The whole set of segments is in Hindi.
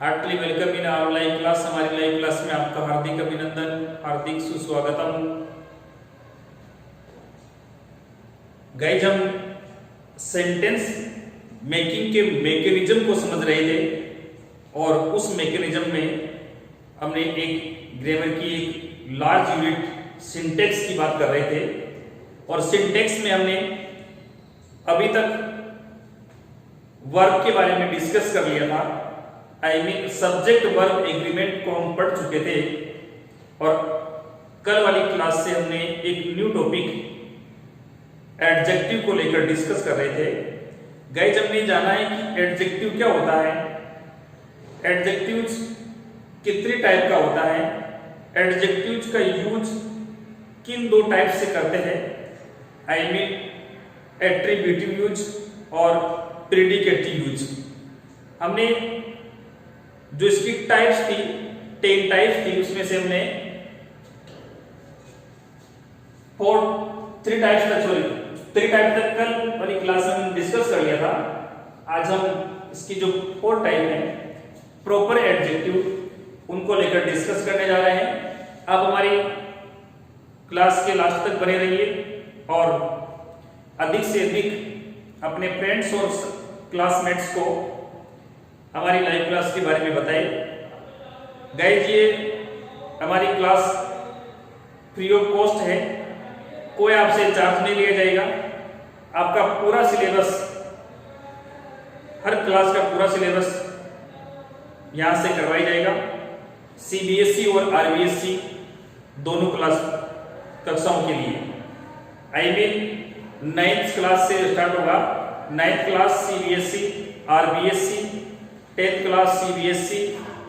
Hartley welcome in our live class. हमारी लाइव क्लास में आपका हार्दिक अभिनंदन, हार्दिक सुस्वागतम। गाइस, हम सेंटेंस मेकिंग के मैकेनिज्म को समझ रहे थे और उस मैकेनिज्म में हमने एक ग्रामर की एक लार्ज यूनिट सिंटेक्स की बात कर रहे थे और सिंटेक्स में हमने अभी तक वर्ब के बारे में डिस्कस कर लिया था। I mean subject verb agreement को हम पढ़ चुके थे और कल वाली क्लास से हमने एक न्यू टॉपिक एडजेक्टिव को लेकर डिस्कस कर रहे थे। गाइस, हमने जाना है कि एडजेक्टिव क्या होता है, एडजेक्टिव्स कितने टाइप का होता है, एडजेक्टिव्स का यूज किन दो टाइप से करते हैं, आई मीन एट्रीब्यूटिव यूज और प्रेडिकेटिव यूज। हमने जो इसकी टाइप्स थी 10 टाइप्स थी, उसमें से हमने 3 टाइप तक कल वाली क्लास में हम डिस्कस कर लिया था। आज हम इसकी जो 4 टाइप है प्रॉपर एडजेक्टिव उनको लेकर डिस्कस करने जा रहे हैं। आप हमारी क्लास के लास्ट तक बने रहिए और अधिक से अधिक अपने फ्रेंड्स और क्लासमेट्स को हमारी लाइव क्लास के बारे में बताइए। गाइस, ये हमारी क्लास फ्री ऑफ कॉस्ट है, कोई आपसे चार्ज नहीं लिया जाएगा। आपका पूरा सिलेबस, हर क्लास का पूरा सिलेबस यहां से करवाया जाएगा। सीबीएसई और आरबीएसई दोनों क्लास कक्षाओं के लिए, आई मीन 9th क्लास से स्टार्ट होगा। 9th class CBSE RBSE, 10th class CBSE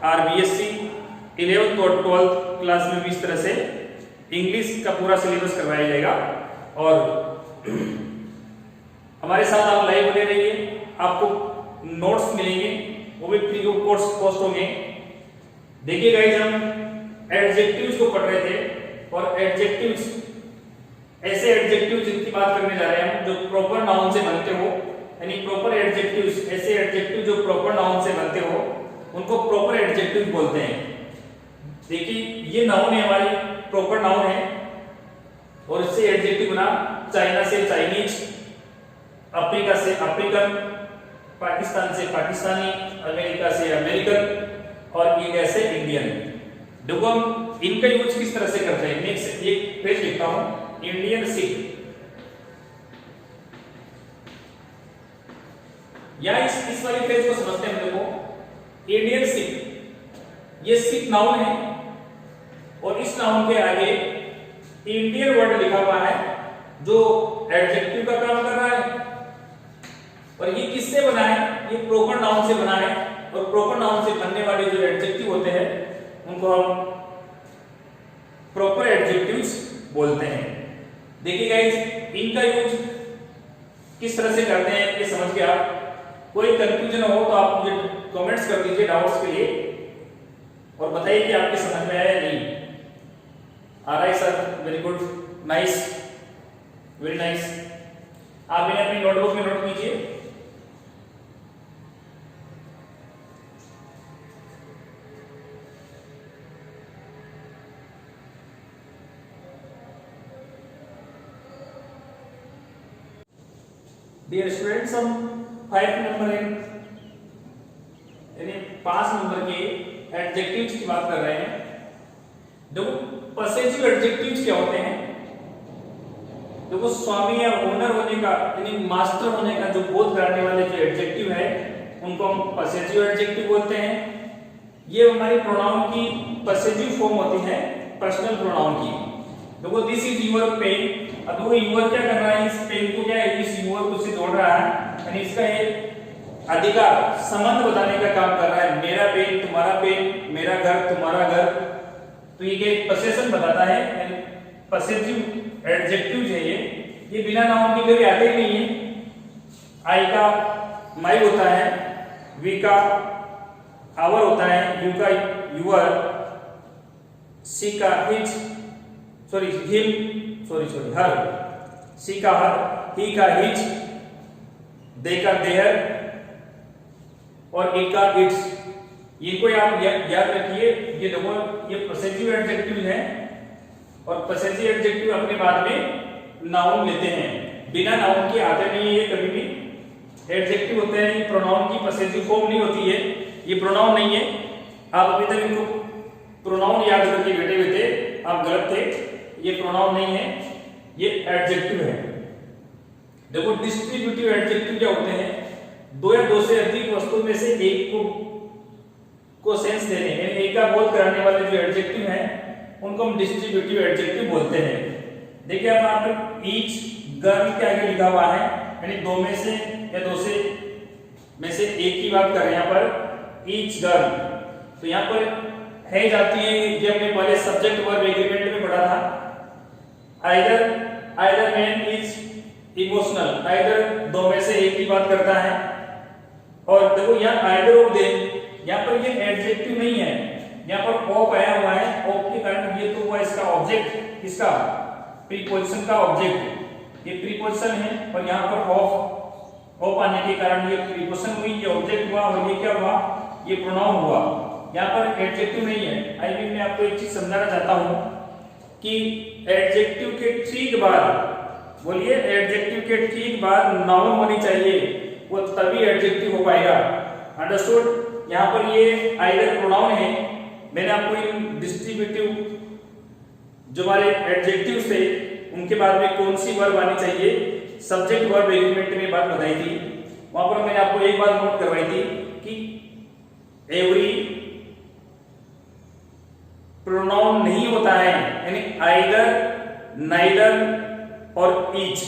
RBSE, 11th और 12th क्लास में भी इस तरह से इंग्लिश का पूरा सिलेबस करवाया जाएगा। और हमारे साथ आप लाइव बने रहिए, आपको नोट्स मिलेंगे, वो भी फ्री ऑफ कॉस्ट होंगे। देखिए गाइस, हम एडजेक्टिव्स को पढ़ रहे थे और एडजेक्टिव्स ऐसे एडजेक्टिव्स जिनकी बात करने जा रहे हैं जो प्रॉपर नाउन से बनते हो, यानी प्रॉपर एडजेक्टिव्स, ऐसे एडजेक्टिव जो प्रॉपर नाउन से बनते हो उनको प्रॉपर एडजेक्टिव बोलते हैं। देखिए, ये नाउन है, हमारी प्रॉपर नाउन है और इससे एडजेक्टिव बना। चाइना से चाइनीज, अफ्रीका से अफ्रीकन, पाकिस्तान से पाकिस्तानी, अमेरिका से अमेरिकन और इंडिया से इंडियन। देखो हम इनका यूज किस तरह से करते हैं। नेक्स्ट एक पेज लिखता हूं, इंडियन सिख, या इस वाले पेज को समझते हैं। देखो इंडियन सिख, ये सिख नाउन है और इस नाउन के आगे इंडियन वर्ड लिखा हुआ है जो एडजेक्टिव का काम कर रहा है। और ये किससे बना है? ये प्रॉपर नाउन से बना है और प्रॉपर नाउन से बनने वाले जो एडजेक्टिव होते हैं उनको हम प्रॉपर एडजेक्टिव्स बोलते हैं। देखिए गाइस, इनका यूज किस तरह से करते हैं ये समझ के आप, कोई कंफ्यूजन हो तो आप मुझे कमेंट्स कर दीजिए डाउट्स के लिए और बताइए कि आपके समझ में आया या नहीं आ रहा है। Sir very good, nice, very nice. आप इन्हें अपनी नोटबुक में नोट कीजिए। डियर स्टूडेंट्स, हम 5 नंबर यानी 5 नंबर के एडजेक्टिव्स की बात कर रहे हैं। देखो पॉसेसिव एडजेक्टिव्स क्या होते हैं। देखो स्वामी या ओनर होने का यानी मास्टर होने का जो बोध कराने वाले जो एडजेक्टिव है उनको हम पॉसेसिव एडजेक्टिव बोलते हैं। ये हमारी प्रोनाउन की पॉसेसिव फॉर्म होती है, पर्सनल प्रोनाउन की। देखो दिस इज योर पेन, अब वो यूर क्या कर रहा है, इस पेन को क्या है, इस यूर को से जोड़ रहा है, यानी इसका एक अधिकार संबंध बताने का काम कर रहा है। मेरा पेन तुम्हारा पेन, मेरा घर तुम्हारा घर, तो ये पोसेशन बताता है। यानी पॉसेसिव एडजेक्टिव है ये बिना नाउन के कभी आते ही नहीं है। आई का माई होता है, वी का आवर होता है, यू का यूर, सी का हिज, सॉरी हिम, सॉरी हर, सी का हर, ही का हिज, दे का देयर और ई का इट्स। इनको आप याद रखिए। ये देखो ये पोसेसिव एडजेक्टिव है और पोसेसिव एडजेक्टिव अपने बाद में नाउन लेते हैं, बिना नाउन के आते नहीं है ये कभी भी। एडजेक्टिव होते हैं, ये प्रोनाउन की पोसेसिव फॉर्म नहीं होती है, ये प्रोनाउन नहीं है। आप अभी तक इनको प्रोनाउन याद करके बैठे हुए थे, आप गलत थे, ये प्रोनाउन नहीं है, ये एडजेक्टिव है। देखो डिस्ट्रीब्यूटिव एडजेक्टिव क्या होते हैं, दो या दो से अधिक वस्तुओं में से एक को सेंस देने, यानी एक का बोध कराने वाले जो एडजेक्टिव हैं उनको हम डिस्ट्रीब्यूटिव एडजेक्टिव बोलते हैं। देखिए अब यहाँ पर ईच गर्ल के आगे लिखा हुआ है, यानी दो में से या दो से में से एक की बात कर रहे हैं यहाँ पर ईच गर्ल। तो यहाँ पर है जाती है, ये हमने पहले सब्जेक्ट वर्ब एग्रीमेंट में पढ़ा था। Either man is emotional, either दो में से एक की बात करता है। और देखो यहाँ आइदर ऑफ देम, यहाँ पर ये एडजेक्टिव नहीं है, यहाँ पर ऑफ आया हुआ है, ऑफ के कारण ये तो हुआ इसका ऑब्जेक्ट, इसका प्रीपोजिशन का ऑब्जेक्ट, ये प्रीपोजिशन है और यहाँ पर ऑफ आने के कारण ये प्रीपोजिशन हुई, ये ऑब्जेक्ट हुआ और ये क्या हुआ, ये प्रोनाउन हुआ। यहाँ पर एडजेक्टिव नहीं है। आई मीन मैं आपको एक चीज समझाना चाहता हूँ कि एडजेक्टिव के ठीक बाद, बोलिए एडजेक्टिव के ठीक बाद नाउन होनी चाहिए, वो तभी एडजेक्टिव हो पाएगा। अंडरस्टूड? यहाँ पर ये आइदर प्रोनाउन है, मैंने आपको इन डिस्ट्रीब्यूटिव जो हमारे एडजेक्टिव्स थे उनके बाद में कौन सी वर्ब आनी चाहिए, सब्जेक्ट वर्ब एग्रीमेंट में बात बताई थी। वहां पर मैंने आपको एक बात नोट करवाई थी कि एवरी प्रोनाउन नहीं होता है, यानी आइदर, नाइदर और ईच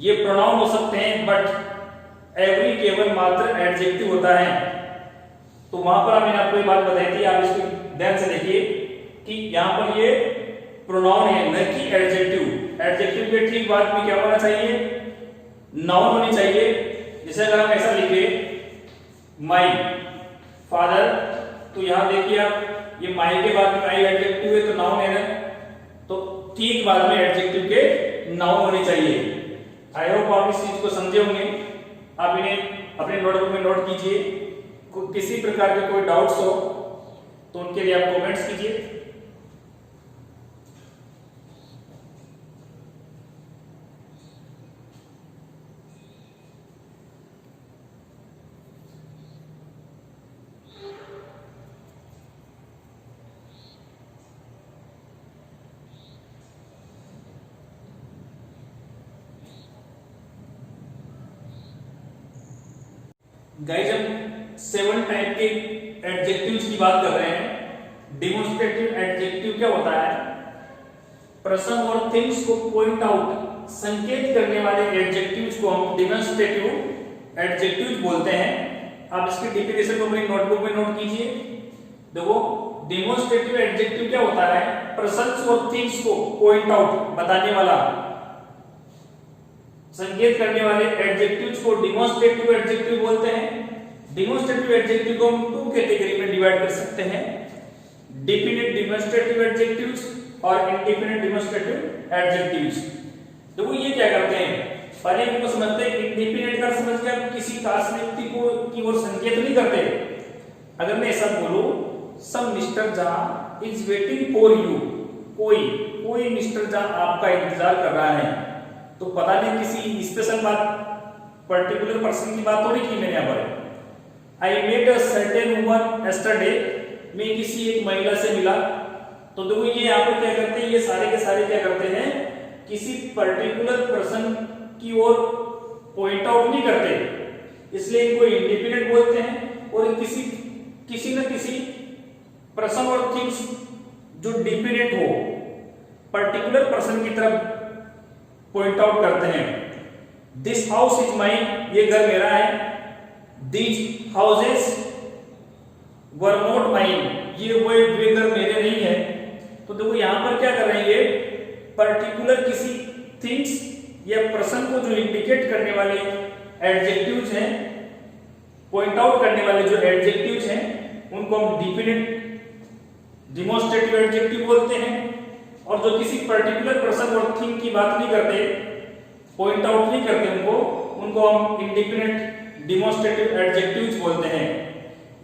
ये प्रोनाउन हो सकते हैं, बट एवरी केवल मात्र एडजेक्टिव होता है। तो वहां पर मैंने आपको ये बात बताई थी, आप इसको ध्यान से देखिए कि यहाँ पर ये प्रोनाउन है न कि एडजेक्टिव। एडजेक्टिव के ठीक बाद में क्या होना चाहिए, नाउन होनी चाहिए। जैसे अगर हम ऐसा लिखे माई फादर, तो यहाँ देखिए आप ये माई के बाद में माई एडजेक्टिव है तो नाउन है ना, तो ठीक बाद में एडजेक्टिव के नाउन होनी चाहिए। आई होप आप इस चीज को समझे होंगे। आप इन्हें अपने नोटबुक में नोट कीजिए। किसी प्रकार के कोई डाउट्स हो तो उनके लिए आप कमेंट्स कीजिए। गाइस हम 7 टाइप के एडजेक्टिव्स की बात कर रहे हैं। डेमोन्स्ट्रेटिव एडजेक्टिव क्या होता है, प्रसंग और थिंग्स को पॉइंट आउट, संकेत करने वाले एडजेक्टिव्स को हम डेमोन्स्ट्रेटिव एडजेक्टिव्स बोलते हैं। आप इसकी डेफिनेशन को अपनी नोटबुक में नोट कीजिए। देखो डेमोन्स्ट्रेटिव एडजेक्टिव क्या होता है, प्रसंग और थिंग्स को पॉइंट आउट, बताने वाला, संकेत करने वाले एडजेक्टिव्स को डेमोन्स्ट्रेटिव एडजेक्टिव बोलते हैं। डेमोन्स्ट्रेटिव एडजेक्टिव को हम 2 कैटेगरी में डिवाइड कर सकते हैं, डेफिनिट डेमोन्स्ट्रेटिव एडजेक्टिव्स और इंडेफिनिट डेमोन्स्ट्रेटिव एडजेक्टिव्स। देखो ये क्या करते हैं, पहले इनको समझते हैं। इंडेफिनिट का समझ के आप किसी खास व्यक्ति को की ओर संकेत नहीं करते। अगर मैं ऐसा बोलूं, सम मिस्टर जहां इज वेटिंग फॉर यू, कोई मिस्टर जहां आपका इंतजार कर रहा है, तो पता नहीं किसी स्पेशल बात, पर्टिकुलर पर्सन की बात थोड़ी की मैंने यहाँ पर। I met a certain woman yesterday, मैं किसी एक महिला से मिला। तो देखो ये यहाँ पर क्या करते हैं, ये सारे के सारे क्या करते हैं, किसी पर्टिकुलर पर्सन की ओर पॉइंट आउट नहीं करते, इसलिए इनको इंडिपेंडेंट बोलते हैं। और किसी न किसी पर्सन और थिंग्स जो डिपेंडेंट हो, पर्टिकुलर पर्सन की तरफ पॉइंट आउट करते हैं। दिस हाउस इज माइन, ये घर मेरा है। These houses were not mine, ये वे घर मेरे नहीं है। तो देखो यहां पर क्या कर रहे हैं, ये पर्टिकुलर किसी थिंग्स या पर्सन को जो इंडिकेट करने वाले एडजेक्टिव्स हैं, पॉइंट आउट करने वाले जो एडजेक्टिव्स हैं, उनको हम डिफिनिट डेमोन्स्ट्रेटिव एडजेक्टिव बोलते हैं। और जो किसी पर्टिकुलर पर्सन और थिंग की बात नहीं करते, पॉइंट आउट नहीं करते उनको हम इंडिपेंडेंट डेमोन्स्ट्रेटिव एडजेक्टिव्स बोलते हैं।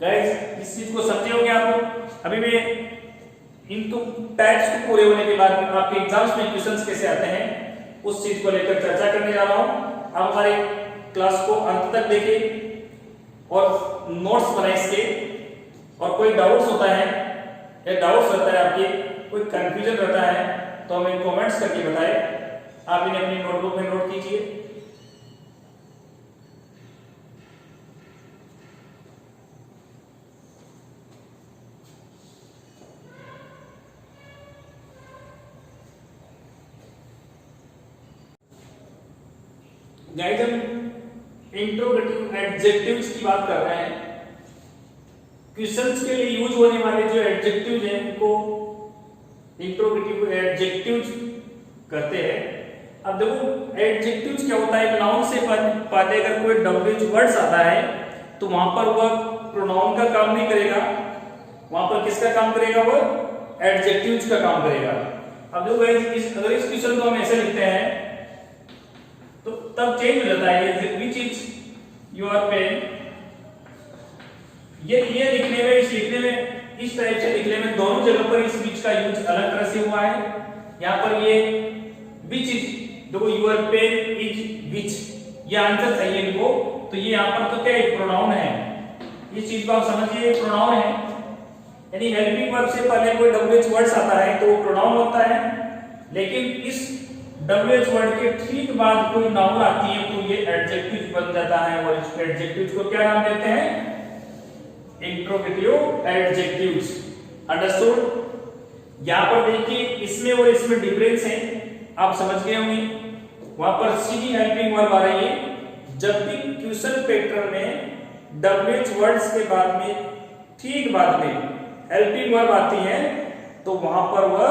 गाइस इस चीज को समझे होंगे आप। अभी मैं इनको टैग्स को पूरे होने के बाद आपके एग्जाम्स में क्वेश्चंस कैसे आते हैं उस चीज को लेकर चर्चा करने जा रहा हूं। आप हमारे क्लास को अंत तक देखें और नोट्स बनाए इसके, और कोई डाउट्स होता है या डाउट्स रहता है आपके, कोई कंफ्यूजन रहता है तो हमें कमेंट्स करके बताएं। आप इन्हें अपनी नोटबुक में नोट कीजिए। गाइस हम इंट्रोगेटिव एडजेक्टिव्स की बात कर रहे हैं। क्वेश्चंस के लिए यूज होने वाले जो एडजेक्टिव्स हैं उनको इंट्रोगेटिव एडजेक्टिव्स कहते हैं। अब देखो एडजेक्टिव्स क्या होता है, नाउन से पहले अगर कोई डब्ल्यूएच वर्ड्स आता है तो वहां पर वह प्रोनाउन का काम नहीं करेगा, वहां पर किसका काम करेगा, वह एडजेक्टिव्स का काम करेगा। अब देखो अगर इस क्वेश्चन को हम ऐसे लिखते हैं तो तब चेंज हो जाता है, विच इज योर पेन। ये लिखने में, इस लिखने में, इस टाइप से लिखने में दोनों जगह पर इस विच का यूज अलग तरह से हुआ है। यहाँ पर ये विच इज, देखो योर पेन इज विच, ये आंसर चाहिए इनको, तो ये यहाँ पर तो क्या है, प्रोनाउन है। इस चीज को आप समझिए, प्रोनाउन है, यानी हेल्पिंग वर्ब से पहले कोई डब्ल्यूएच वर्ड्स आता है तो वो प्रोनाउन होता है। लेकिन इस डब्ल्यूएच वर्ड के ठीक बाद कोई नाउन आती है तो ये एडजेक्टिव बन जाता है, और इस एडजेक्टिव्स को क्या नाम देते हैं, इंट्रोगेटिव एडजेक्टिव्स। अंडरस्टूड। यहां पर देखिए इसमें और इसमें डिफरेंस है, आप समझ गए होंगे। वहां पर सीधी हेल्पिंग वर्ब आ रही है। जब भी क्वेश्चन पैटर्न में डब्ल्यूएच वर्ड्स के बाद में ठीक बाद में हेल्पिंग वर्ब आती है तो वहां पर वह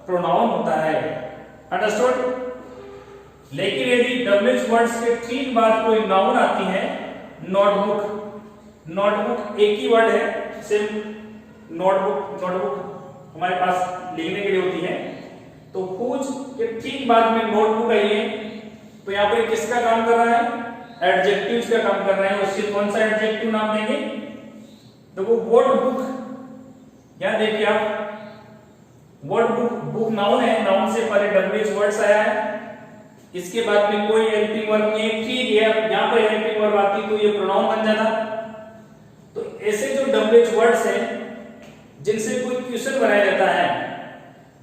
प्रोनाउन होता है। अंडरस्टूड। लेकिन यदि डब्ल्यूएच वर्ड्स के ठीक बाद कोई नाउन आती है, नोटबुक, नोटबुक एक ही वर्ड है, सिर्फ नोटबुक, नोटबुक हमारे पास लिखने के लिए होती है, तो हुज के ठीक बाद में नोटबुक आई है तो यहाँ पर किसका काम कर रहा है, एडजेक्टिव्स का काम कर रहा है। उससे कौन सा एडजेक्टिव नाम देंगे, देखो वर्ड बुक, यहां देखिए आप, वर्ड बुक, बुक नाउन है, नाउन से पहले डब्ल्यूएच वर्ड्स आया है, इसके बाद में कोई हेल्पिंग वर्ब नहीं है, ठीक है, यहां पर हेल्पिंग वर्ब आती तो ये प्रोनाउन बन जाता। तो ऐसे जो डब्ल्यूएच वर्ड्स हैं जिनसे कोई क्वेश्चन बनाया जाता है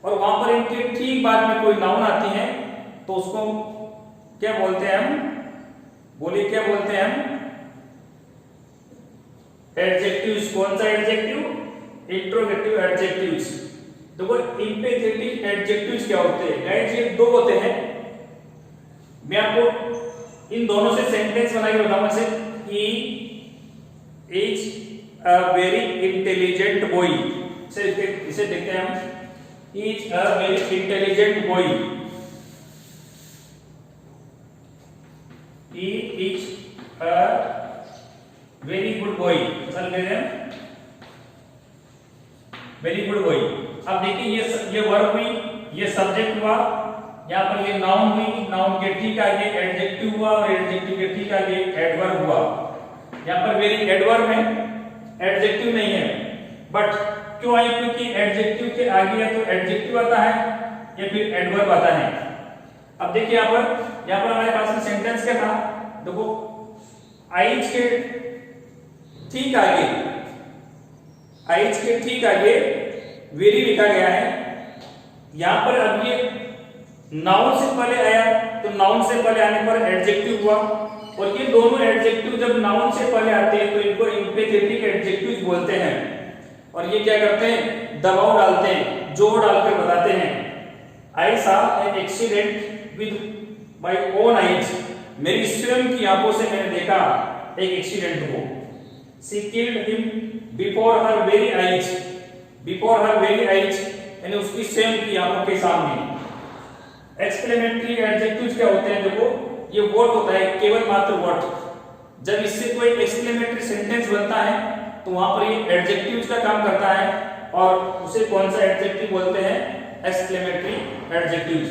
और वहां पर इनके ठीक बाद में कोई नाउन आती है तो उसको क्या बोलते हैं हम, बोलिए क्या बोलते हैं हम, एडजेक्टिव्स। कौन सा एडजेक्टिव, इंट्रोगेटिव एडजेक्टिव्स। देखो इंपेथेटिक एडजेक्टिव्स क्या होते हैं, गाइस ये दो होते हैं। मैं आपको इन दोनों से सेंटेंस बना के बताऊंगा। जैसे he is a very intelligent boy, इसे देखते हैं हम, is a very intelligent boy, he is a very good boy, चल कहते हैं वेरी गुड बॉय। अब देखिए ये वर्ब हुई, ये सब्जेक्ट हुआ, यहाँ पर ये नाउन हुई, नाउन के ठीक आगे एडजेक्टिव हुआ और एडजेक्टिव के ठीक आगे एडवर्ब हुआ। यहाँ पर वेरी एडवर्ब है, एडजेक्टिव नहीं है, बट क्यों आई, क्योंकि एडजेक्टिव के आगे या तो एडजेक्टिव आता है या फिर एडवर्ब आता है। अब देखिए यहाँ पर हमारे पास में सेंटेंस क्या था, देखो आइज के ठीक आगे, आइज के ठीक आगे वेरी लिखा गया है। यहां पर अब ये नाउन से पहले आया तो नाउन से पहले आने पर एडजेक्टिव हुआ, और ये दोनों एडजेक्टिव जब नाउन से पहले आते हैं तो इनको इंपेथेटिक एडजेक्टिव बोलते हैं। और ये क्या करते हैं, दबाव डालते हैं, जोर डालकर बताते हैं। आई सा an accident with my own eyes, मेरी स्वयं की आंखों से मैंने देखा एक एक्सीडेंट को। She killed him before her very eyes, before her very eyes यानी उसकी स्वयं की आंखों के सामने। एक्सक्लेमेटरी एडजेक्टिव्स क्या होते हैं, देखो ये वर्ड होता है, केवल मात्र वर्ड। जब इससे कोई एक्सक्लेमेटरी सेंटेंस बनता है तो वहां पर ये एडजेक्टिव्स का काम करता है, और उसे कौन सा एडजेक्टिव बोलते हैं, एक्सक्लेमेटरी एडजेक्टिव्स।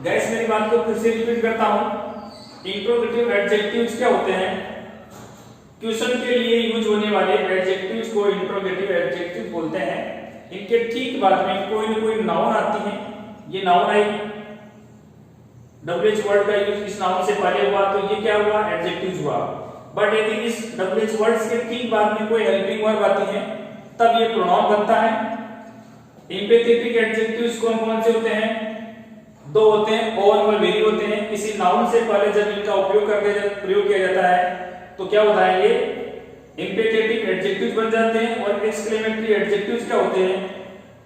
गाइस मेरी बात को फिर से रिपीट करता हूं, इंट्रोगेटिव एडजेक्टिव्स क्या होते हैं, क्वेश्चन के लिए यूज होने वाले एडजेक्टिव्स को इंट्रोगेटिव एडजेक्टिव बोलते हैं। इनके ठीक बाद में कोई न कोई नाउन आती है। ये नाउन आई, WH वर्ड का यूज इस नाउन से पहले हुआ तो ये क्या हुआ, एडजेक्टिव हुआ। बट यदि इस WH वर्ड्स के ठीक बाद में कोई हेल्पिंग वर्ब आती है तब ये प्रोनाउन बनता है। एम्पैथेटिक एडजेक्टिव्स कौन से होते हैं, दो होते हैं, ऑन और वेरी होते हैं। किसी नाउन से पहले जब इनका प्रयोग किया जाता है तो क्या होता है, ये एम्पैथेटिक एडजेक्टिव्स बन जाते हैं। और एक्सक्लेमेटरी एडजेक्टिव्स क्या होते हैं,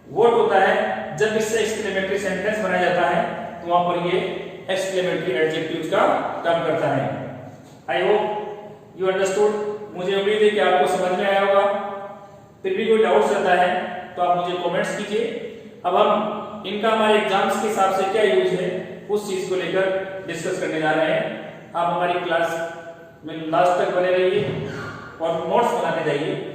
व्हाट होता है जब इससे एक्सक्लेमेटरी सेंटेंस बनाया जाता है तो वहां पर ये एक्सक्लेमेटरी एडजेक्टिव्स का काम करता है। I hope you understood. मुझे उम्मीद है कि आपको समझ में आया होगा। फिर भी कोई डाउट्स रहता है तो आप मुझे कमेंट्स कीजिए। अब हम इनका हमारे एग्जाम्स के हिसाब से क्या यूज है उस चीज को लेकर डिस्कस करने जा रहे हैं। आप हमारी क्लास में लास्ट तक बने रहिए और नोट्स बनाते जाइए।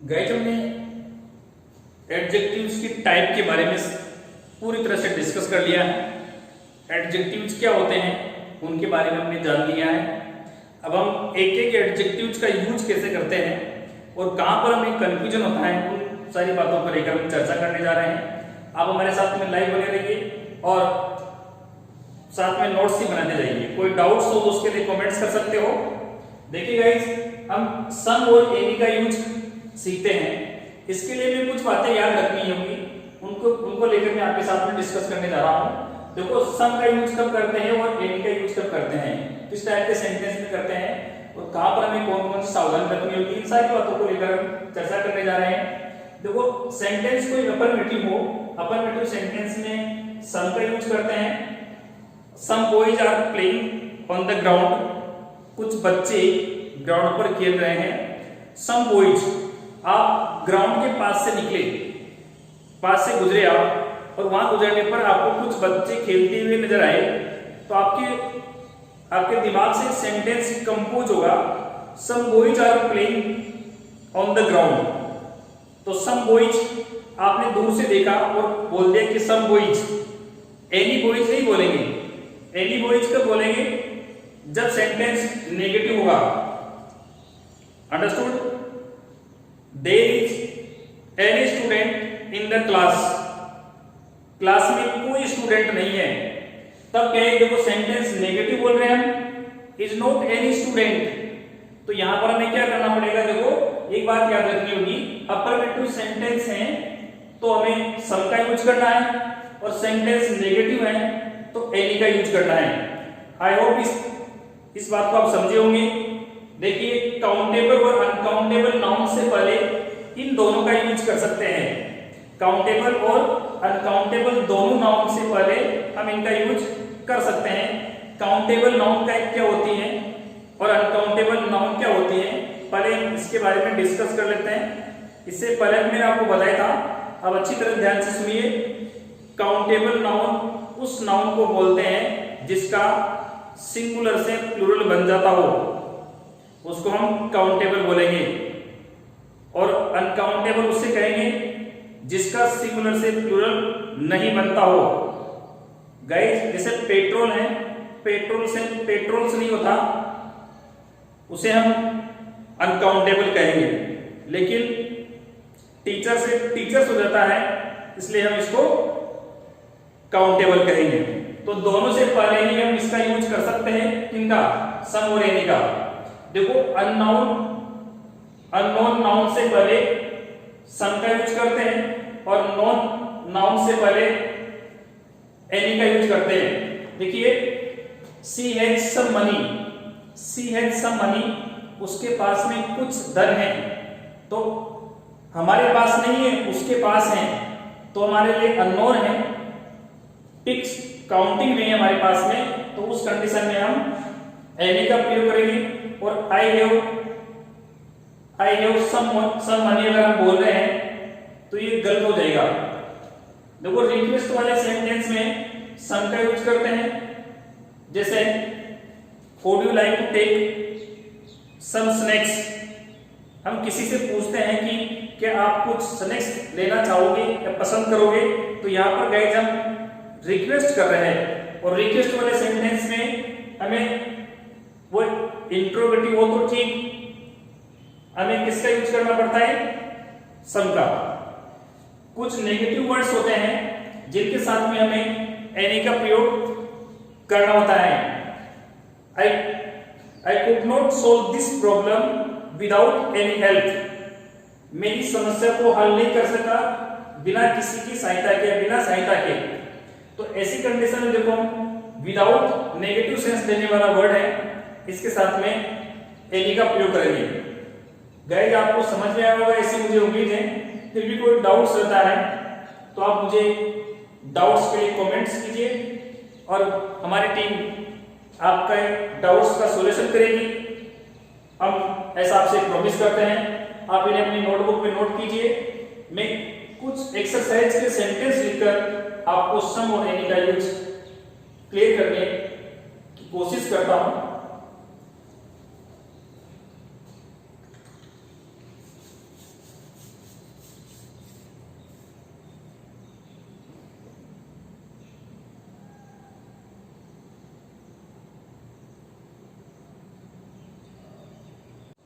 गाइस, हमने एडजेक्टिव्स की टाइप के बारे में पूरी तरह से डिस्कस कर लिया है। एडजेक्टिव्स क्या होते हैं उनके बारे में हमने जान लिया है। अब हम एक एक एडजेक्टिव्स का यूज कैसे करते हैं और कहां पर हमें कंफ्यूजन होता है उन सारी बातों को लेकर हम चर्चा करने जा रहे हैं। आप हमारे साथ में लाइव बने रहिए और साथ में नोट्स ही बनाते जाइए। कोई डाउट्स हो तो उसके लिए कमेंट्स कर सकते हो। देखिए गाइस, हम सम और एनी का यूज सीखते हैं। इसके लिए भी कुछ बातें याद रखनी होंगी, उनको लेकर मैं आपके साथ में डिस्कस करने जा रहा हूं। देखो, सम का यूज कब करते हैं और एनी का यूज कब करते हैं, किस टाइप के सेंटेंस में करते हैं और कहां पर हमें कौन कौन सी सावधानी रखनी होगी, इन सारी बातों को लेकर हम चर्चा करने जा रहे हैं। देखो, सेंटेंस कोई अफर्मेटिव हो, अफर्मेटिव सेंटेंस में सम का यूज करते हैं। Some boys are playing on the ground, कुछ बच्चे ग्राउंड पर खेल रहे हैं। सम बॉयज, आप ग्राउंड के पास से निकले, पास से गुजरे आप और वहां गुजरने पर आपको कुछ बच्चे खेलते हुए नजर आए तो आपके दिमाग से सेंटेंस कंपोज होगा, some boys are playing on the ground. तो सम बॉयज आपने दूर से देखा और बोल दिया कि सम बॉयज। एनी बॉयज नहीं बोलेंगे। एनी बॉयज कब बोलेंगे, जब सेंटेंस नेगेटिव होगा। Understood. There is any student in the class, class में कोई स्टूडेंट नहीं है, तब कहेंगे देखो सेंटेंस नेगेटिव बोल रहे हैं हम, इज नॉट एनी स्टूडेंट। तो यहां पर हमें क्या करना पड़ेगा, देखो एक बात याद रखनी होगी, अफर्मेटिव सेंटेंस है तो हमें सम का यूज करना है और सेंटेंस नेगेटिव है तो एनी का यूज करना है। आई होप इस बात को आप समझे होंगे। देखिए, काउंटेबल और अनकाउंटेबल नाउन से पहले इन दोनों का यूज कर सकते हैं। काउंटेबल और अनकाउंटेबल दोनों नाउन से पहले हम इनका यूज कर सकते हैं। काउंटेबल नाउन का क्या होती है और अनकाउंटेबल नाउन क्या होती है, पहले इसके बारे में डिस्कस कर लेते हैं। इससे पहले मैंने आपको बताया था, अब अच्छी तरह ध्यान से सुनिए। काउंटेबल नाउन उस नाउन को बोलते हैं जिसका सिंगुलर से प्लूरल बन जाता हो, उसको हम काउंटेबल बोलेंगे। और अनकाउंटेबल उससे कहेंगे जिसका सिंगुलर से प्लूरल नहीं बनता हो। गाइस, जैसे पेट्रोल है, पेट्रोल से पेट्रोल्स नहीं होता, उसे हम अनकाउंटेबल कहेंगे। लेकिन टीचर से टीचर्स हो जाता है, इसलिए हम इसको काउंटेबल कहेंगे। तो दोनों से पहले ही हम इसका यूज कर सकते हैं, किनका, सम और एनी का। देखो, अननोन नाउन से पहले सम का यूज करते हैं और नॉन नाउन से पहले एनी का यूज करते हैं। देखिए, she has some money, she has some money, उसके पास में कुछ धन है, तो हमारे पास नहीं है, उसके पास है, तो हमारे लिए अननोन है, टिक्स काउंटिंग नहीं है हमारे पास में, तो उस कंडीशन में हम एनी का प्रयोग करेंगे। और आई हैव सम मनी अगर हम बोल रहे हैं तो ये गलत हो जाएगा। देखो रिक्वेस्ट वाले सेंटेंस में सम का यूज करते हैं, जैसे would you like to take some snacks. हम किसी से पूछते हैं कि क्या आप कुछ स्नैक्स लेना चाहोगे या पसंद करोगे, तो यहाँ पर गाइस हम रिक्वेस्ट कर रहे हैं। और रिक्वेस्ट वाले सेंटेंस में हमें वो इंट्रोगेटिव हो तो ठीक, हमें किसका यूज करना पड़ता है, सम का। कुछ नेगेटिव वर्ड्स होते हैं जिनके साथ में हमें एनी का प्रयोग करना होता है। आई could not solve this problem without any help. मेरी समस्या को हल नहीं कर सका बिना किसी की सहायता के, बिना सहायता के। तो ऐसी कंडीशन में देखो विदाउट नेगेटिव सेंस देने वाला वर्ड है, इसके साथ में एनी का प्रयोग करेंगे। गाइस आपको समझ में आया होगा ऐसी मुझे उम्मीद है। फिर भी कोई डाउट्स रहता है तो आप मुझे डाउट्स के लिए कमेंट्स कीजिए और हमारी टीम आपका डाउट्स का सॉल्यूशन करेगी। हम ऐसा आपसे प्रॉमिस करते हैं। आप इन्हें अपनी नोटबुक में नोट कीजिए। मैं कुछ एक्सरसाइज के सेंटेंस लिखकर आपको सम और एनी का यूज क्लियर करने की कोशिश करता हूं।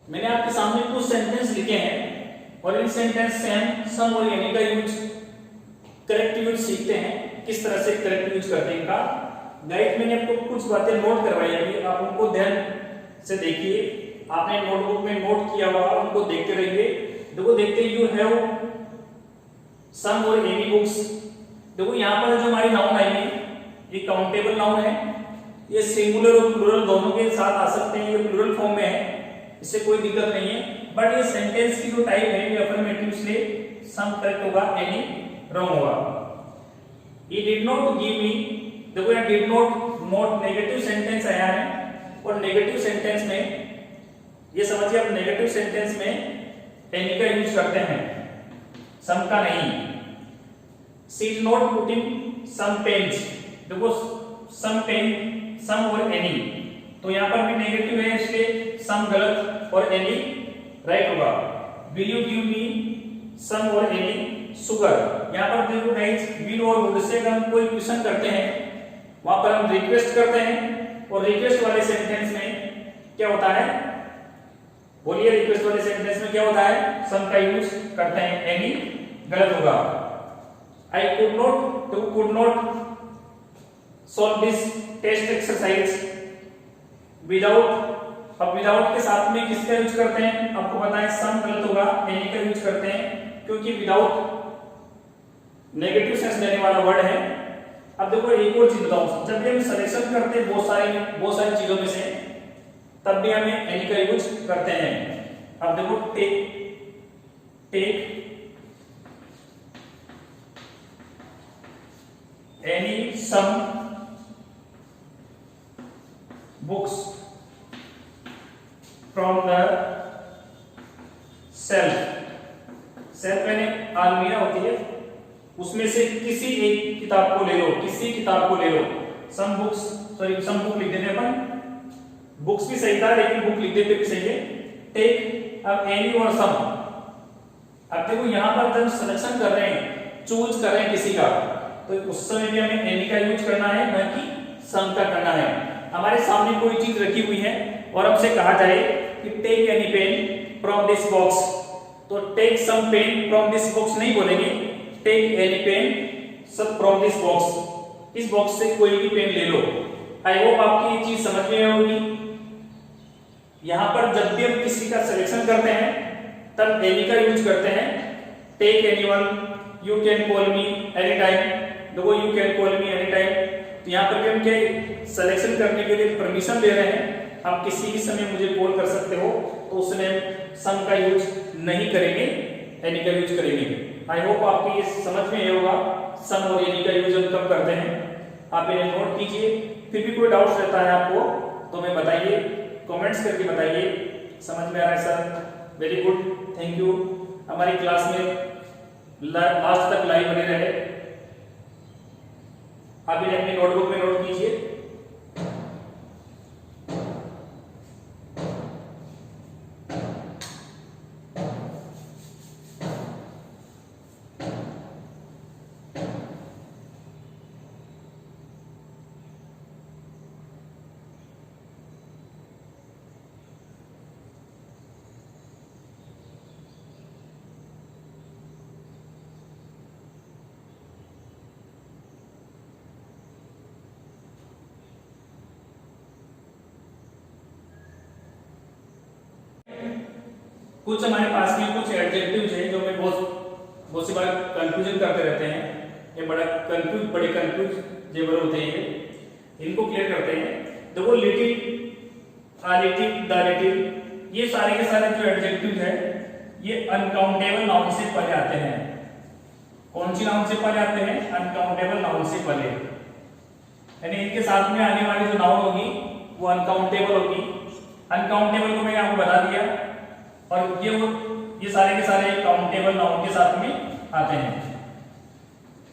मैंने आपके सामने कुछ सेंटेंस लिखे हैं और इन सेंटेंस से हम सम और एनी का यूज, करेक्ट यूज सीखते हैं, किस तरह से करेक्ट यूज करते हैं का। गाइड मैंने आपको कुछ बातें नोट करवाई अभी, आप उनको ध्यान से देखिए। आपने नोटबुक में नोट किया हुआ, उनको देखते रहिए। देखो देखते यू हैव सम और एनी बुक्स। देखो यहाँ पर जो हमारी नाउन आई है ये काउंटेबल नाउन है। ये सिंगुलर और प्लूरल दोनों के साथ आ सकते हैं, ये प्लूरल फॉर्म में है, इससे कोई दिक्कत नहीं है। बट ये सेंटेंस की जो टाइप है ये अफर्मेटिव, इसलिए सम करेक्ट होगा, एनी रॉन्ग होगा। He did not give me, देखो यहाँ did not नेगेटिव सेंटेंस आया है और नेगेटिव सेंटेंस में ये समझिए आप नेगेटिव सेंटेंस में एनी का यूज करते हैं, सम का नहीं। She is not putting some pens, देखो some pen, सम और एनी, तो यहाँ पर भी नेगेटिव है इसलिए सम गलत और एनी राइट होगा। Will you give me some और एनी शुगर। यहाँ पर देखो गाइस विल और वुड से हम कोई क्वेश्चन करते हैं, वहां पर हम रिक्वेस्ट करते हैं और रिक्वेस्ट वाले सेंटेंस में क्या होता है, बोलिए रिक्वेस्ट वाले सेंटेंस में क्या होता है, सम का यूज करते हैं, एनी गलत होगा। I could not, to could not solve this test exercise without. अब विदाउट के साथ में किसका यूज करते हैं, आपको पता है सम गलत होगा, एनी का यूज करते हैं क्योंकि विदाउट नेगेटिव सेंस देने वाला वर्ड है। अब देखो एक और चीज बताऊं, जब भी हम सिलेक्शन करते हैं बहुत सारी चीजों में से, तब भी हमें एनी का यूज करते हैं। अब देखो take any some books from the shelf मैंने अलमीरा होती है, उसमें से किसी एक किताब को ले लो, किसी किताब को ले लो। Some books, sorry some book लिख देते अपन, बुक्स भी सही था लेकिन बुक लिख देते भी सही है। टेक अब एनी और सम। अब देखो यहाँ पर जब सिलेक्शन कर रहे हैं, चूज कर रहे हैं किसी का, तो उस समय भी हमें एनी का यूज करना है, न कि सम का करना है। हमारे सामने कोई चीज रखी हुई है और हमसे कहा जाए कि take any pen from this box, तो take some pen from this box नहीं बोलेंगे, टेक एनी पेन सब फ्रॉम दिस बॉक्स, इस बॉक्स से कोई भी पेन ले लो। आई होप आपकी ये चीज समझ में होगी। यहां पर जब भी हम किसी का सिलेक्शन करते हैं तब एनी का यूज करते हैं। Take anyone, you can call me any time, देखो you can call me any time, तो यहाँ पर भी हम क्या सिलेक्शन करने के लिए परमिशन दे रहे हैं, आप किसी भी समय मुझे कॉल कर सकते हो, तो उसमें सम का यूज नहीं करेंगे। एनी का यूज करेंगे। आई होप आपकी ये समझ में आया होगा, सम और एनी का यूज हम कब करते हैं, आप इन्हें नोट कीजिए। फिर भी कोई डाउट्स रहता है आपको तो हमें बताइए, कमेंट्स करके बताइए। समझ में आ रहा है sir? Very good, thank you. हमारी क्लास में लास्ट तक लाइव बने रहे। आप इन्हें अपनी नोटबुक में नोट कीजिए। कुछ हमारे पास में कुछ एडजेक्टिव्स हैं जो हमें बहुत सी बार कंफ्यूजन करते रहते हैं। ये बड़े कंफ्यूज जेवर होते हैं, इनको क्लियर करते हैं। देखो little, uh little, the little, ये सारे के सारे जो एडजेक्टिव्स हैं ये अनकाउंटेबल नाउन से पहले आते हैं। कौन सी नाउन से पहले आते हैं? अनकाउंटेबल नाउन से पहले, यानी इनके साथ में आने वाली जो नाउन होगी वो अनकाउंटेबल होगी। अनकाउंटेबल को मैंने आपको बता दिया, और ये सारे के सारे काउंटेबल नाउन के साथ में आते हैं।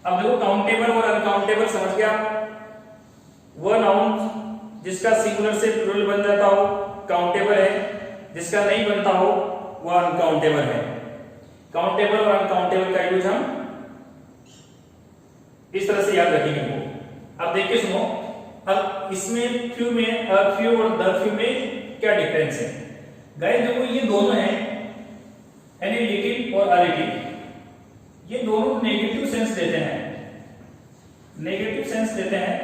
अब देखो काउंटेबल और अनकाउंटेबल समझ गया। वह नाउन जिसका सिंगुलर से प्लूरल बन जाता हो काउंटेबल है, जिसका नहीं बनता हो वह अनकाउंटेबल है। काउंटेबल और अनकाउंटेबल का यूज हम इस तरह से याद रखेंगे वो। अब देखिए सुनो, अब इसमें फ्यू में फ्यू और द फ्यू में क्या डिफरेंस है? गाइस देखो ये दोनों हैं, यानी लिटिल और अ लिटिल, ये दोनों नेगेटिव सेंस देते हैं। नेगेटिव सेंस देते हैं,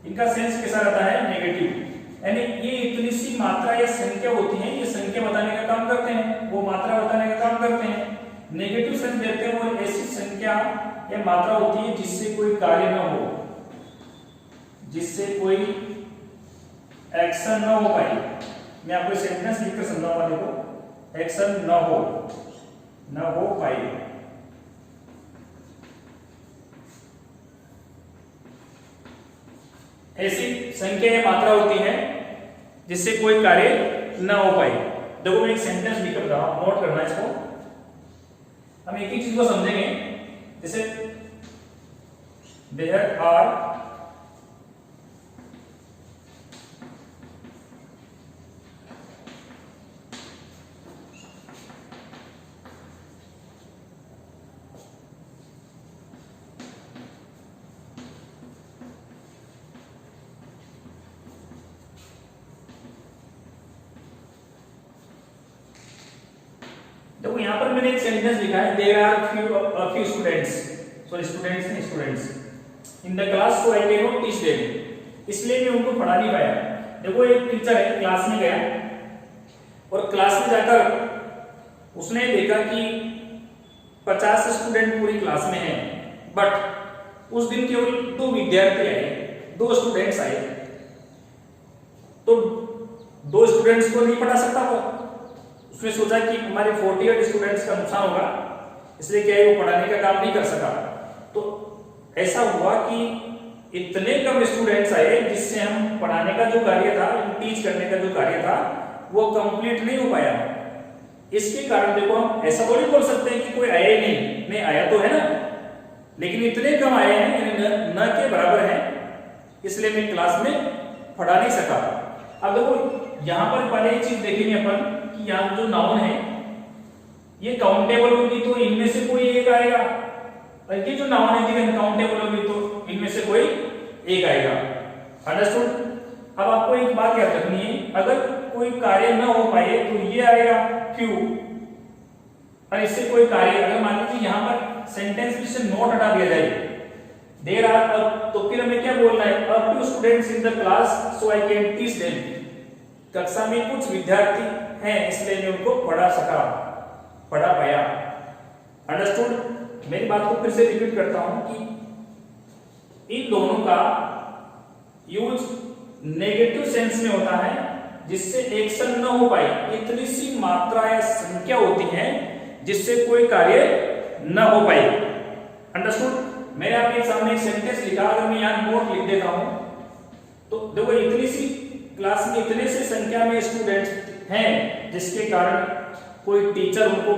इनका सेंस कैसा रहता है? नेगेटिव। यानी ये इतनी सी मात्रा या संख्या होती है, ये संख्या बताने का काम करते हैं, वो मात्रा बताने का काम करते हैं। नेगेटिव सेंस देते हैं वो ऐसी संख्या या मात्रा होती है जिससे कोई कार्य न हो, जिससे कोई एक्शन न हो पाए। मैं आपको सेंटेंस लिखकर समझाऊंगा, देखो, एक्शन न हो पाए। ऐसी संख्या या मात्रा होती है जिससे कोई कार्य न हो पाए। देखो मैं एक सेंटेंस लिख रहा हूं, नोट करना इसको। हम एक ही चीज को समझेंगे, जैसे देयर आर देखो यहां पर मैंने एक सेंटेंस लिखा है, there are few students, sorry students नहीं students in the class, so I can not teach them, इसलिए मैं उनको पढ़ा नहीं पाया। देखो एक टीचर है, क्लास में गया और क्लास में जाकर उसने देखा कि 50 स्टूडेंट पूरी क्लास में हैं, बट उस दिन केवल 2 विद्यार्थी आए, 2 स्टूडेंट्स आए, तो 2 स्टूडेंट्स को नहीं पढ़ा सकता वो। उसने सोचा कि हमारे 48 स्टूडेंट्स का नुकसान होगा, इसलिए क्या है वो पढ़ाने का काम नहीं कर सका। तो ऐसा हुआ कि इतने कम स्टूडेंट्स आए जिससे हम पढ़ाने का जो कार्य था, टीच करने का जो कार्य था वो कंप्लीट नहीं हो पाया। इसके कारण देखो हम ऐसा थोड़ी बोल सकते हैं कि कोई आया ही नहीं आया तो है ना, लेकिन इतने कम आए हैं यानी न के बराबर हैं, इसलिए मैं क्लास में पढ़ा नहीं सका। अब देखो यहां पर पहले एक चीज देखेंगे अपन कि यहाँ जो नाउन है ये काउंटेबल होगी तो इनमें से कोई एक आएगा, और ये जो नाउन है ये अनकाउंटेबल होगी तो इनमें से कोई एक आएगा। अंडरस्टूड? अब आपको एक बात याद रखनी है, अगर कोई कार्य न हो पाए तो ये आएगा फ्यू, और इससे कोई कार्य, अगर मान लीजिए यहाँ पर सेंटेंस में से नॉट हटा दिया जाए, देयर आर, तो फिर हमें क्या बोलना है? A few students in the class so I can teach them, कक्षा में कुछ विद्यार्थी हैं इसलिए मैं उनको पढ़ा पाया। अंडरस्टूड? मेरी बात को फिर से रिपीट करता हूं कि इन दोनों का यूज नेगेटिव सेंस में होता है जिससे एक्शन न हो पाए, इतनी सी मात्रा या संख्या होती है जिससे कोई कार्य न हो पाए। अंडरस्टूड? मैंने आपके सामने एक सेंटेंस लिखा, अगर मैं यहाँ नोट लिख देता हूं तो देखो इतनी सी क्लास में इतने से संख्या में स्टूडेंट्स हैं जिसके कारण कोई टीचर उनको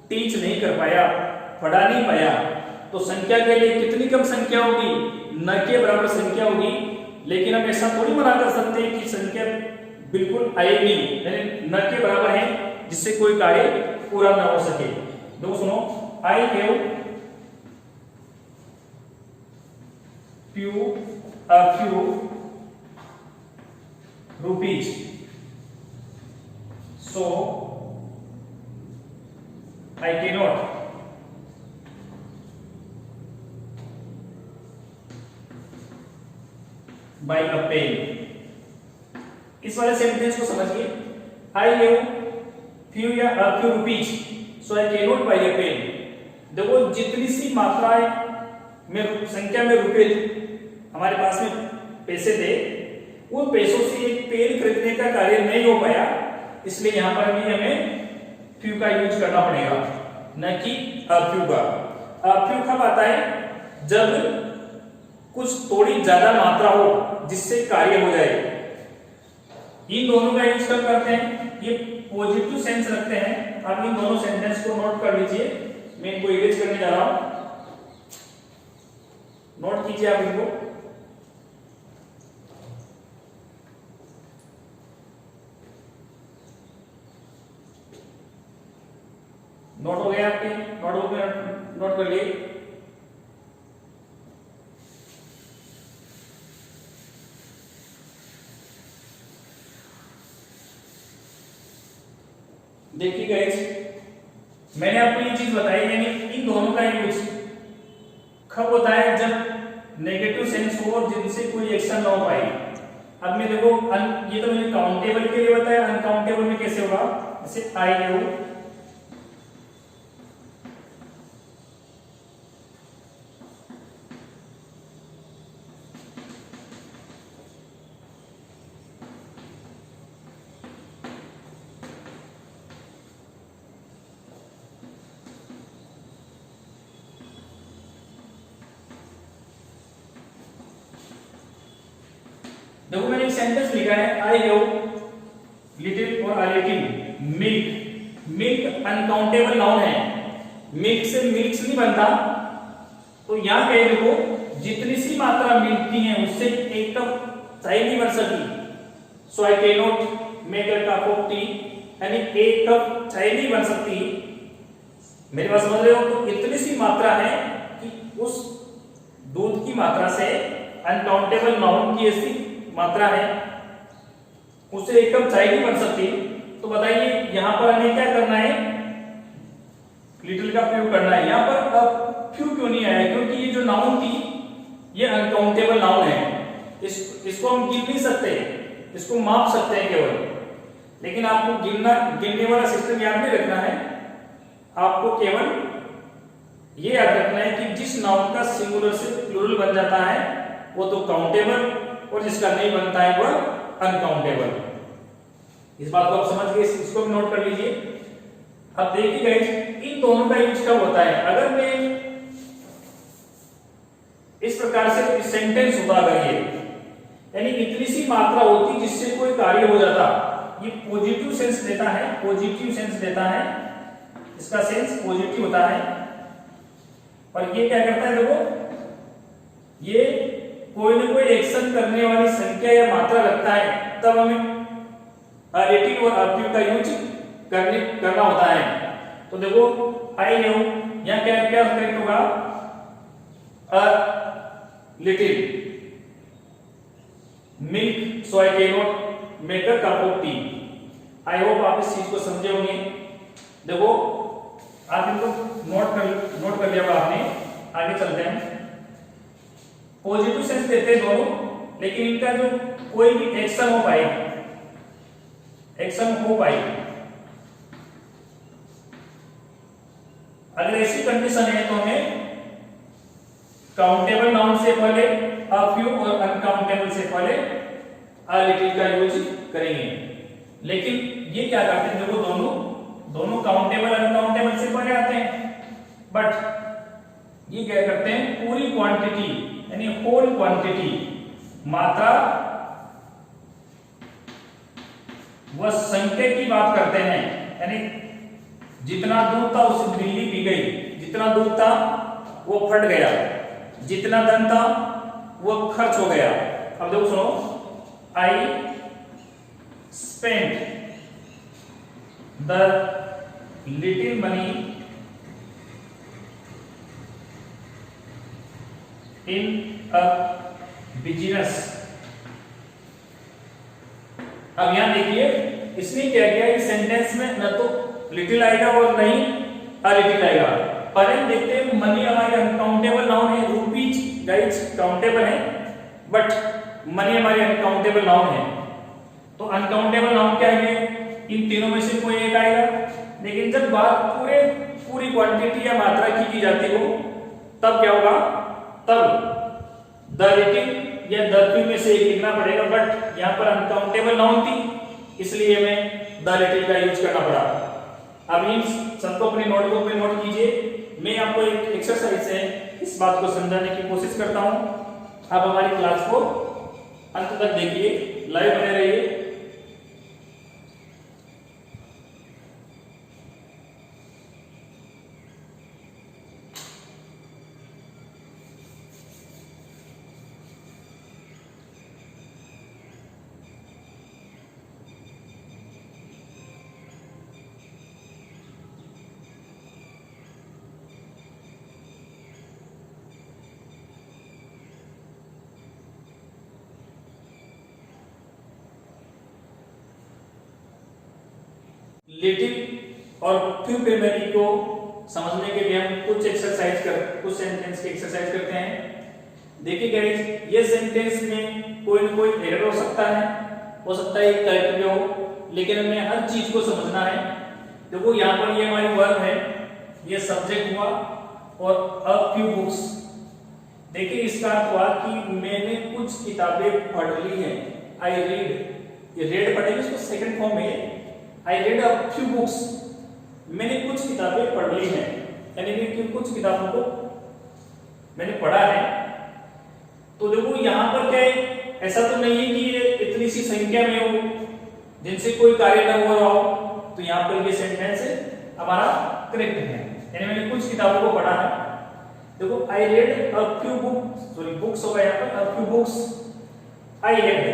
टीच नहीं कर पाया, पढ़ा नहीं पाया, तो संख्या के लिए कितनी कम संख्या होगी, न के बराबर संख्या होगी। लेकिन हम ऐसा थोड़ी मना कर सकते हैं कि संख्या बिल्कुल आएगी, यानी न के बराबर है जिससे कोई कार्य पूरा ना हो सके। दो सुनो, I have a few rupees, so I cannot buy a pen। इस वाले सेंटेंस को समझिए, I have few या a few rupees, so I cannot buy a pen। देखो जितनी सी मात्रा में संख्या में रुपए हमारे पास में पैसे थे, उन पैसों से एक पेन खरीदने का कार्य नहीं हो पाया, इसलिए यहां पर भी हमें फ्यू का यूज करना पड़ेगा, न कि फ्यू का। फ्यू कब आता है? जब कुछ थोड़ी ज्यादा मात्रा हो जिससे कार्य हो जाए। इन दोनों का यूज कब करते हैं? ये पॉजिटिव सेंस रखते हैं। आप इन दोनों सेंटेंस को नोट कर लीजिए, मैं इनको इरेज करने जा रहा हूं, नोट कीजिए आप इनको। नोट हो गए आपके? नोट कर लिए? देखिए गाइस, मैंने आपको ये चीज बताई, यानी इन दोनों का यूज कब होता है? जब नेगेटिव सेंस हो और जिनसे कोई एक्शन ना हो पाए। अब मैं देखो ये तो मुझे काउंटेबल के लिए बताया, अनकाउंटेबल में कैसे होगा? जैसे आई हैव, देखो मैंने एक सेंटेंस लिखा है, आई हैव लिटिल और a little milk. Milk uncountable noun है, मिल्क से मिल्क नहीं बनता, तो यहां कहे देखो जितनी सी मात्रा मिल्क की है उससे एक कप चाय नहीं बन सकती। So I can not make a cup of tea, यानी एक कप चाय नहीं बन सकती। मेरी बात समझ रहे हो? तो इतनी सी मात्रा है कि उस दूध की मात्रा से अनकाउंटेबल नाउन की ऐसी मात्रा है, उससे एक कप चाय नहीं बन सकती। तो बताइए यहां पर हमें क्या करना है? लिटिल का प्रयोग करना है। यहां पर अब फ्यू क्यों नहीं आया? क्योंकि ये जो नाउन थी ये अनकाउंटेबल नाउन है, इसको हम गिन नहीं सकते, इसको माप सकते हैं केवल। लेकिन आपको गिनने वाला सिस्टम याद नहीं रखना है, आपको केवल ये याद रखना है कि जिस नाउन का सिंगुलर से प्लूरल बन जाता है वो तो काउंटेबल, और जिसका नहीं बनता है वह अनकाउंटेबल। इस बात को आप समझ गए, इसको भी नोट कर लीजिए। अब देखिए गाइस, इन दोनों का यूज कब होता है? अगर मैं इस प्रकार से सेंटेंस होता, अगर ये यानी इतनी सी मात्रा होती जिससे कोई कार्य हो जाता, ये पॉजिटिव सेंस देता है, पॉजिटिव सेंस देता है, इसका सेंस पॉजिटिव होता है। और ये क्या करता है? देखो ये कोई ना कोई एक्शन करने वाली संख्या या मात्रा लगता है, तब हमें रिलेटिव और अफ्यू का यूज करना होता है। तो देखो आई हैव, यहां क्या क्या करेक्ट होगा? A little milk, so I can not make a cup of T. I hope आप इस चीज को समझे होंगे। देखो आप इनको नोट कर लिया होगा आपने। आगे चलते हैं। पॉजिटिव सेंस देते हैं दोनों, लेकिन इनका जो कोई भी एक्शन हो पाए, अगर ऐसी कंडीशन है तो हमें काउंटेबल नाउन से पहले अ फ्यू और अनकाउंटेबल से पहले अ लिटिल का यूज करेंगे। लेकिन ये क्या करते हैं? देखो दोनों दोनों काउंटेबल अनकाउंटेबल से परे आते हैं, बट ये क्या करते हैं, पूरी क्वांटिटी यानी होल क्वांटिटी, मात्रा व संख्या की बात करते हैं। यानी जितना दूध था उससे बिल्ली पी गई, जितना दूध था वो फट गया, जितना धन था वो खर्च हो गया। अब देखो सुनो, I spent the little money in a business. अब यहां देखिए इसने क्या किया, इस सेंटेंस में न तो लिटिल आएगा और नहीं अ लिटिल आएगा, पर हम देखते हैं मनी हमारे अनकाउंटेबल नाउन है, रुपीज गाइस काउंटेबल है, बट मनी हमारे अनकाउंटेबल नाउन है। तो अनकाउंटेबल नाउन क्या है, इन तीनों में से कोई एक आएगा। लेकिन जब बात पूरी क्वांटिटी या मात्रा की जाती हो तब क्या होगा, तब द लिटिल या द फ्यू में से एक लिखना पड़ेगा, बट यहाँ पर अनकाउंटेबल नाउन थी इसलिए हमें द लिटिल का यूज करना पड़ा। अब इन सबको अपने नोटबुक में नोट कीजिए। मैं आपको एक एक्सरसाइज से इस बात को समझाने की कोशिश करता हूं। आप हमारी क्लास को अंत तक देखिए, लाइव बने रहिए। लिटिल और फ्यू प्राइमरी को समझने के लिए हम कुछ सेंटेंस की एक्सरसाइज करते हैं। देखिए गाइस, ये सेंटेंस में कोई न कोई एरर हो सकता है करेक्ट भी हो, लेकिन हमें हर चीज को समझना है। देखो यहाँ पर ये हमारी वर्ब है, ये सब्जेक्ट हुआ और अ फ्यू बुक्स। देखिए इसका अर्थ हुआ कि मैंने कुछ किताबें पढ़ ली हैं, आई रीड। ये रेड पढ़ेंगे इसको सेकंड फॉर्म में, I read a few books, मैंने कुछ किताबें पढ़ ली हैं, यानी कि कुछ किताबों को मैंने पढ़ा है। तो देखो यहाँ पर क्या है, ऐसा तो नहीं है कि ये इतनी सी संख्या में हो जिनसे कोई कार्य न हो रहा हो, तो यहाँ पर ये सेंटेंस हमारा करेक्ट है, यानी मैंने कुछ किताबों को पढ़ा है। देखो I read a few books होगा यहाँ पर, a few books I read.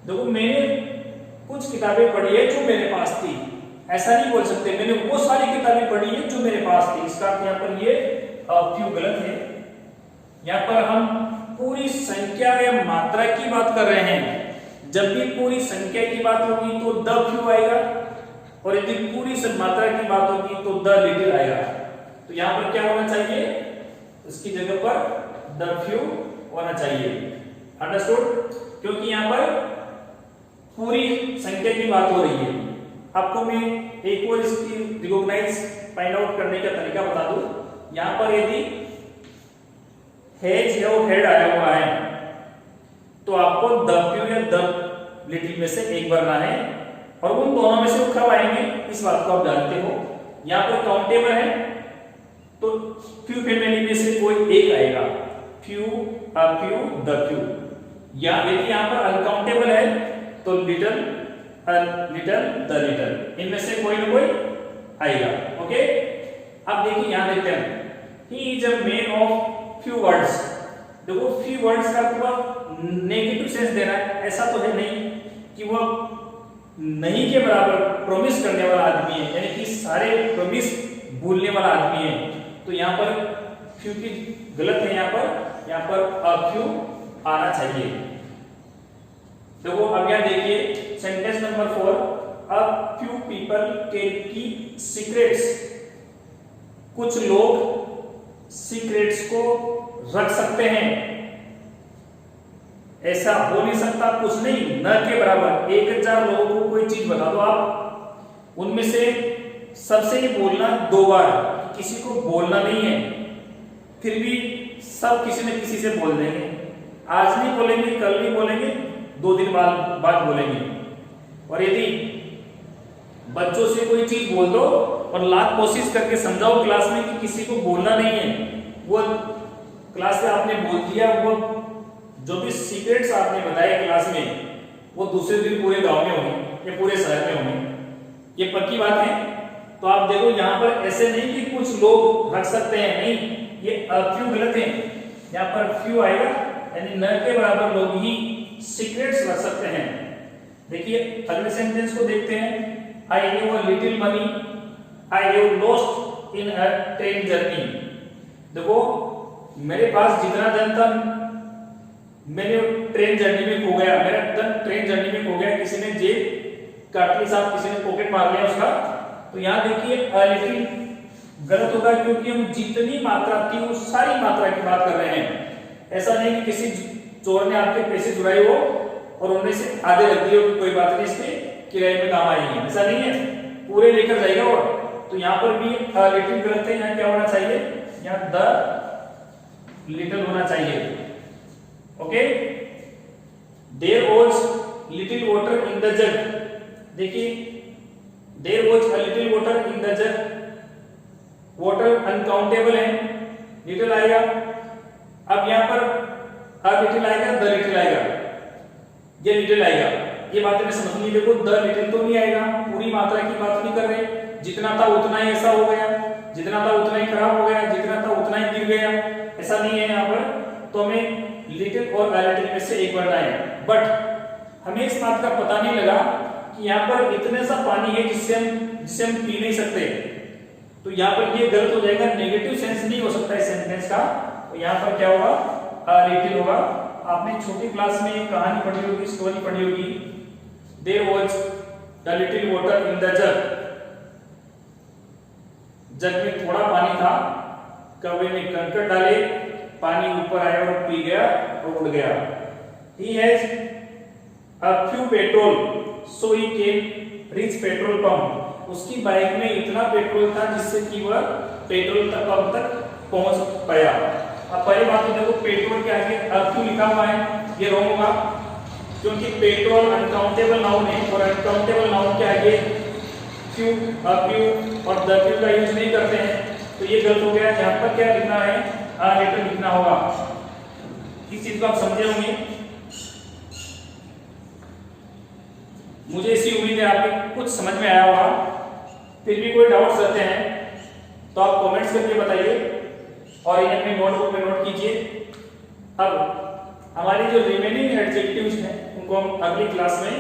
देखो मैंने कुछ किताबें पढ़ी है जो मेरे पास थी, ऐसा नहीं बोल सकते मैंने वो सारी किताबें पढ़ी है जो मेरे पास थी। इसका यहाँ पर ये फ्यू गलत है। यहाँ पर हम पूरी संख्या या मात्रा की बात कर रहे हैं। जब भी पूरी संख्या की बात होगी तो द फ्यू आएगा, और यदि पूरी मात्रा की बात होगी तो द लिटिल आएगा। तो यहाँ पर क्या होना चाहिए, इसकी जगह पर द फ्यू होना चाहिए। अंडरस्टूड? क्योंकि यहाँ पर पूरी संख्या की बात हो रही है। आपको मैं एक और इसकी रिकॉग्नाइज फाइंड आउट करने का तरीका बता दूं। यहाँ पर यदि हैज और हेड आया हुआ है तो आपको द फ्यू या द लिटिल में से एक भरना है, और उन दोनों में से वो कब आएंगे इस बात को आप जानते हो। यहाँ पर काउंटेबल है तो फ्यू फैमिली में से कोई एक आएगा, few a few the few. या यदि यहाँ पर अनकाउंटेबल है तो लिटिल द लिटिल, इनमें से कोई ना कोई आएगा। ओके, अब देखिए यहां देखते हैं, he is a man of few words. देखो फ्यू वर्ड्स का पूरा नेगेटिव सेंस देना है, ऐसा तो है नहीं कि वो नहीं के बराबर प्रॉमिस करने वाला आदमी है, यानी कि सारे प्रॉमिस भूलने वाला आदमी है। तो यहाँ पर फ्यू की गलत है, यहाँ पर अ फ्यू आना चाहिए। देखो अब यहाँ देखिए sentence number 4, a few people can keep secrets. कुछ लोग सीक्रेट्स को रख सकते हैं, ऐसा हो नहीं सकता, कुछ नहीं, न के बराबर। 1000 लोगों को कोई चीज बता दो आप, उनमें से सबसे ही बोलना 2 बार, किसी को बोलना नहीं है, फिर भी सब किसी न किसी से बोल देंगे। आज नहीं बोलेंगे, कल नहीं बोलेंगे, 2 दिन बाद बोलेंगे। और यदि बच्चों से कोई चीज बोल दो और लाख कोशिश करके समझाओ क्लास में कि किसी को बोलना नहीं है। वो क्लास में आपने बोल दिया, वो जो भी सीक्रेट्स आपने बताए क्लास में वो दूसरे दिन पूरे गांव में होंगे या पूरे शहर में होंगे, ये पक्की बात है। तो आप देखो यहाँ पर ऐसे नहीं कि कुछ लोग रख सकते हैं, नहीं, ये फ्यू गलत है, यहाँ पर फ्यू आएगा, यानी न के बराबर लोग ही सीक्रेट्स रख सकते हैं। देखिए अगले सेंटेंस को देखते हैं। I have a little money, I have lost in a train journey. देखो मेरे पास जितना धन था मैंने ट्रेन जर्नी में खो गया, मेरा धन ट्रेन जर्नी में खो गया, किसी ने जेब काट ली, साहब किसी ने पॉकेट मार लिया उसका। तो यहाँ देखिए अ लिटिल गलत होगा, क्योंकि हम जितनी मात्रा थी उस सारी मात्रा की बात कर रहे हैं। ऐसा नहीं कि किसी चोर ने आपके पैसे चुराए हो और उनमें से आधे रख दिए हो कि कोई बात नहीं इसके किराए में काम आएंगे, ऐसा नहीं है, पूरे लेकर जाएगा। और तो यहाँ पर भी लिटिल गलत है, यहाँ क्या होना चाहिए, यहाँ द लिटिल होना चाहिए। Okay, there was little water in the jug. देखिए there was a little water in the jug, water uncountable है, लिटिल आएगा। अब यहाँ पर अ लिटिल आएगा, द लिटिल आएगा, ये लिटिल आएगा, ये बातें में समझनी। देखो द लिटिल तो नहीं आएगा, पूरी मात्रा की बात नहीं कर रहे, जितना था उतना ही ऐसा हो गया, जितना था उतना ही खराब हो गया, जितना था उतना ही गिर गया, ऐसा नहीं है यहाँ पर। तो हमें लिटिल और अ लिटिल में से एक बनना है, बट हमें इस बात का पता नहीं लगा कि यहाँ पर इतने सा पानी है जिससे हम पी नहीं सकते। तो यहाँ पर ये गलत हो जाएगा, नेगेटिव सेंस नहीं हो सकता है सेंटेंस का। तो यहाँ पर क्या होगा, अ लिटिल होगा। आपने छोटी क्लास में एक कहानी पढ़ी होगी, स्टोरी पढ़ी होगी, there was a little water in the jug. Jug में थोड़ा पानी था, कौवे ने कंकड़ डाले, पानी ऊपर आया और पी गया और उड़ गया। He has a few petrol, so he came reach petrol pump. उसकी बाइक में इतना पेट्रोल था जिससे कि वह पेट्रोल पंप तक पहुंच पाया। अब पहली बात तो देखो पेट्रोल के आगे क्यों लिखा हुआ है, ये रॉन्ग होगा, क्योंकि पेट्रोल अनकाउंटेबल नाउन है और अनकाउंटेबल नाउन के आगे फ्यू और द फ्यू का यूज नहीं करते हैं, तो ये गलत हो गया। यहाँ पर क्या लिखना है, अ लिटिल लिखना होगा। इस चीज को आप समझे होंगे, मुझे इसी उम्मीद है आपके कुछ समझ में आया होगा। फिर भी कोई डाउट्स रहते हैं तो आप कमेंट्स करके बताइए और इन्हें अपने नोटबुक में नोट कीजिए। अब हमारी जो रिमेनिंग एडजेक्टिव्स हैं उनको हम अगली क्लास में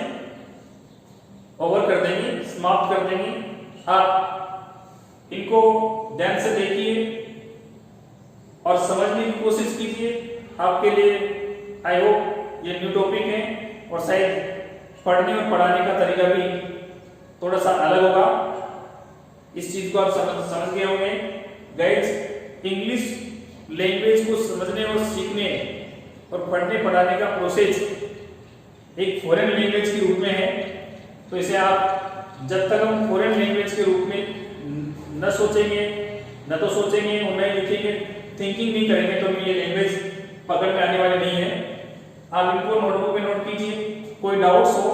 ओवर कर देंगे, समाप्त कर देंगे। आप इनको ध्यान से देखिए और समझने की कोशिश कीजिए। आपके लिए आई होप ये न्यू टॉपिक है और शायद पढ़ने और पढ़ाने का तरीका भी थोड़ा सा अलग होगा। इस चीज को आप समझ गए होंगे। गाइस, इंग्लिश लैंग्वेज को समझने और सीखने और पढ़ने पढ़ाने का प्रोसेस एक फॉरेन लैंग्वेज के रूप में है। तो इसे आप जब तक हम फॉरेन लैंग्वेज के रूप में न सोचेंगे, न तो सोचेंगे और न लिखेंगे, थिंकिंग नहीं करेंगे, तो ये लैंग्वेज पकड़ में आने वाली नहीं है। आप इनको नोटबुक में नोट कीजिए। कोई डाउट्स हो,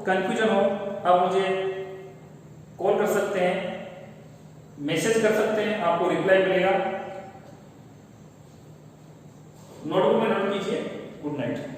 कंफ्यूजन हो, आप मुझे कॉल कर सकते हैं, मैसेज कर सकते हैं, आपको रिप्लाई मिलेगा। नोटबुक में नोट कीजिए। Good night.